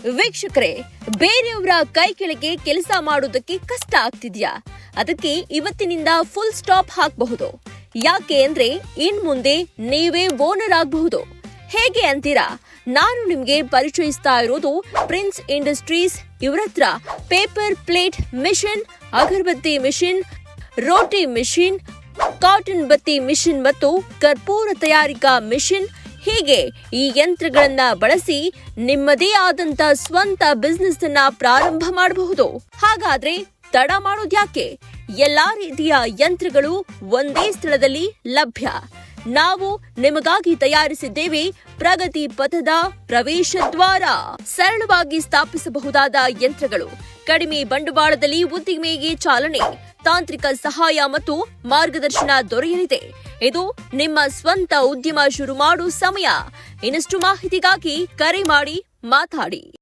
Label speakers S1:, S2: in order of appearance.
S1: ವೀಕ್ಷಕರೇ, ಬೇರೆಯವರ ಕೈ ಕೆಳಗೆ ಕೆಲಸ ಮಾಡೋದಕ್ಕೆ ಕಷ್ಟ ಆಗ್ತಿದ್ಯಾ? ಅದಕ್ಕೆ ಇವತ್ತಿನಿಂದ ಫುಲ್ ಸ್ಟಾಪ್ ಹಾಕಬಹುದು. ಯಾಕೆ ಅಂದ್ರೆ ಇನ್ ಮುಂದೆ ನೀವೇ ಓನರ್ ಆಗಬಹುದು. ಹೇಗೆ ಅಂತೀರಾ? ನಾನು ನಿಮ್ಗೆ ಪರಿಚಯಿಸ್ತಾ ಇರೋದು ಪ್ರಿನ್ಸ್ ಇಂಡಸ್ಟ್ರೀಸ್. ಇವರತ್ರ paper plate machine, agarbatti machine, ರೋಟಿ ಮಿಷಿನ್, ಕಾಟನ್ ಬತ್ತಿ ಮಿಷಿನ್ ಮತ್ತು ಕರ್ಪೂರ ತಯಾರಿಕಾ ಮಿಷಿನ್ ಹೀಗೆ ಈ ಯಂತ್ರಗಳನ್ನ ಬಳಸಿ ನಿಮ್ಮದೇ ಆದಂತ ಸ್ವಂತ ಬಿಸ್ನೆಸ್ ಅನ್ನ ಪ್ರಾರಂಭ ಮಾಡಬಹುದು. ಹಾಗಾದ್ರೆ ತಡ ಮಾಡೋದ್ಯಾಕೆ? ಎಲ್ಲಾ ರೀತಿಯ ಯಂತ್ರಗಳು ಒಂದೇ ಸ್ಥಳದಲ್ಲಿ ಲಭ್ಯ. ನಾವು ನಿಮಗಾಗಿ ತಯಾರಿಸಿದ್ದೇವೆ ಪ್ರಗತಿ ಪಥದ ಪ್ರವೇಶ ದ್ವಾರ. ಸರಳವಾಗಿ ಸ್ಥಾಪಿಸಬಹುದಾದ ಯಂತ್ರಗಳು, ಕಡಿಮೆ ಬಂಡವಾಳದಲ್ಲಿ ಉದ್ದಿಮೆಗೆ ಚಾಲನೆ, ತಾಂತ್ರಿಕ ಸಹಾಯ ಮತ್ತು ಮಾರ್ಗದರ್ಶನ ದೊರೆಯಲಿದೆ. ಇದು ನಿಮ್ಮ ಸ್ವಂತ ಉದ್ಯಮ ಶುರು ಮಾಡೋ ಸಮಯ. ಇನ್ನಷ್ಟು ಮಾಹಿತಿಗಾಗಿ ಕರೆ ಮಾಡಿ ಮಾತಾಡಿ.